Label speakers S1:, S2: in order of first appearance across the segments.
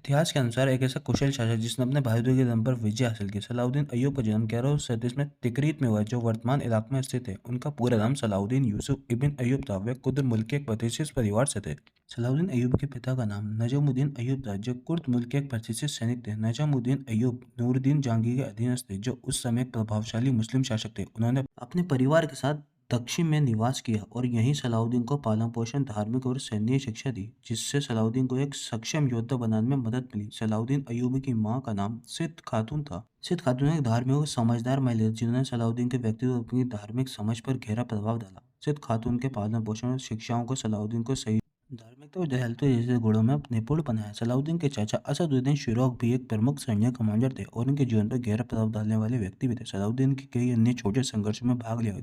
S1: इतिहास के अनुसार एक ऐसा कुशल शासक जिसने अपने भाइयों के दम पर विजय हासिल की। सलाउद्दीन अय्यूब का जन्म 1137 में तिकरीत में हुआ, जो वर्तमान इराक में स्थित है। उनका पूरा नाम सलाउद्दीन यूसुफ इब्न अय्यूब था। वे कुर्द मुल्क के एक प्रतिष्ठित परिवार से थे। सलाउद्दीन अय्यूब के पिता का नाम नजमुद्दीन अय्यूब था, जो कुर्द मुल्क के एक प्रतिष्ठित सैनिक थे। नजमुद्दीन अय्यूब नूरुद्दीन जहांगीर के अधीनस्थ थे, जो उस समय एक प्रभावशाली मुस्लिम शासक थे। उन्होंने अपने परिवार के साथ दक्षिण में निवास किया और यहीं सलाउद्दीन को पालन-पोषण, धार्मिक और सैन्य शिक्षा दी, जिससे सलाउद्दीन को एक सक्षम योद्धा बनाने में मदद मिली। सलाउद्दीन अय्यूबी की माँ का नाम सिद्द खातून था। सिद्द खातून एक धार्मिक और समझदार महिला थी, जिन्होंने सलाउद्दीन के व्यक्तित्व और अपनी धार्मिक समझ पर गहरा प्रभाव डाला। सिद्द खातून के पालन-पोषण और शिक्षाओं को सलाउद्दीन को सही धार्मिकता और दयालुता जैसे गुणों में निपुण बनाया। सलाउद्दीन के चाचा असदुद्दीन शिरोक भी एक प्रमुख सैन्य कमांडर थे और उनके जीवन पर गहरा प्रभाव डालने वाले व्यक्ति भी थे। सलाउद्दीन के कई अन्य छोटे संघर्षों में भाग लिया,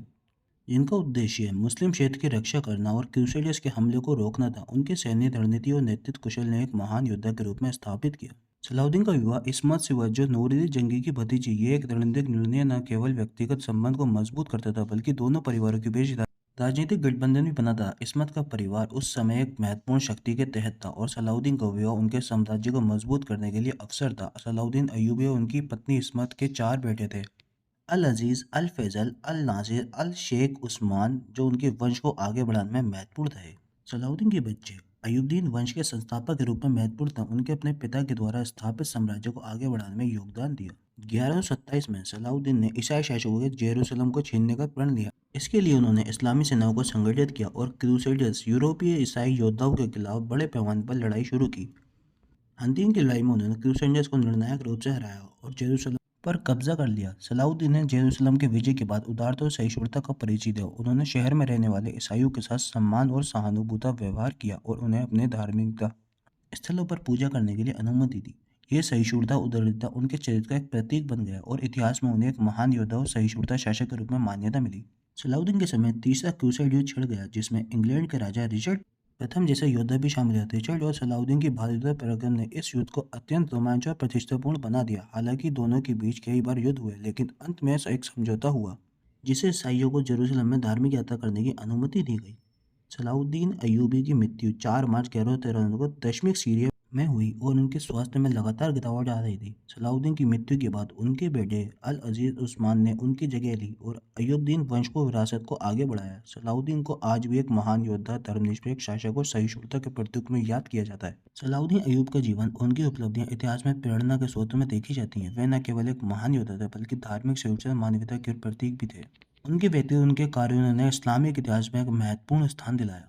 S1: जिनका उद्देश्य मुस्लिम क्षेत्र की रक्षा करना और क्रूसेडर्स के हमले को रोकना था। उनके सैन्य रणनीति और नेतृत्व कुशल ने एक महान योद्धा के रूप में स्थापित किया। सलाउद्दीन का विवाह इस्मत से हुआ, जो नूरुद्दीन जंगी की भतीजी। ये एक रणनीतिक निर्णय न केवल व्यक्तिगत संबंध को मजबूत करता था, बल्कि दोनों परिवारों के बीच राजनीतिक गठबंधन भी बना था। इस्मत का परिवार उस समय एक महत्वपूर्ण शक्ति के तहत था और सलाउद्दीन का विवाह उनके साम्राज्य को मजबूत करने के लिए अवसर था। सलाउद्दीन अय्यूबी और उनकी पत्नी इस्मत के चार बेटे थे: अल अजीज, अल फैजल, अल नासिर, अल शेख उस्मान, जो उनके वंश को आगे बढ़ाने में महत्वपूर्ण थे। सलाउद्दीन के बच्चे अय्यूबीन वंश के संस्थापक के रूप में महत्वपूर्ण थे। उनके अपने पिता के द्वारा स्थापित साम्राज्य को आगे बढ़ाने में योगदान दिया। 1127 में सलाउद्दीन ने ईसाई शासकों के जेरूसलम को छीनने का प्रण लिया। इसके लिए उन्होंने इस्लामी सेनाओं को संगठित किया और क्रूसेडर्स, यूरोपीय ईसाई योद्धाओं के खिलाफ बड़े पैमाने पर लड़ाई शुरू की। अंतिम की लड़ाई में उन्होंने क्रूसेडर्स को निर्णायक रूप से हराया और जेरूसलम पर कब्जा कर लिया। सलाउद्दीन ने जेरूसलम के विजय के बाद उदारता और सहिष्णुता का परिचय दिया। उन्होंने शहर में रहने वाले ईसाइयों के साथ सम्मान और सहानुभूति व्यवहार किया और उन्हें अपने धार्मिकता स्थलों पर पूजा करने के लिए अनुमति दी। ये सहिष्णुता उदारता उनके चरित्र का एक प्रतीक बन गया और इतिहास में उन्हें एक महान योद्धा और सहिष्णुता शासक के रूप में मान्यता मिली। सलाउद्दीन के समय तीसरा क्रूसेड युद्ध छिड़ गया, जिसमें इंग्लैंड के राजा रिचर्ड प्रथम जैसे योद्धा भी शामिल थे। रिचर्ड और सलाउद्दीन की बहादुरी पराक्रम ने इस युद्ध को अत्यंत रोमांचक और प्रतिष्ठापूर्ण बना दिया। हालांकि दोनों के बीच कई बार युद्ध हुए, लेकिन अंत में एक समझौता हुआ, जिसे ईसाइयों को जेरूसलम में धार्मिक यात्रा करने की अनुमति दी गई। सलाउद्दीन अय्यूबी की मृत्यु 4 मार्च 1113 को दक्षिण सीरिया में हुई और उनके स्वास्थ्य में लगातार गिरावट आ रही थी। सलाउद्दीन की मृत्यु के बाद उनके बेटे अल अजीज उस्मान ने उनकी जगह ली और अय्यूबीन वंश को विरासत को आगे बढ़ाया। सलाउद्दीन को आज भी एक महान योद्धा, धर्मनिरपेक्ष शासक और सहिष्णुता के प्रतीक में याद किया जाता है। सलाउद्दीन अय्यूब का जीवन, उनकी उपलब्धियां इतिहास में प्रेरणा के स्रोत में देखी जाती हैं। वे न केवल एक महान योद्धा थे, बल्कि धार्मिक सहिष्णुता और मानवता के प्रतीक भी थे। उनके व्यक्तित्व, उनके कार्यों ने इस्लामिक इतिहास में एक महत्वपूर्ण स्थान दिलाया।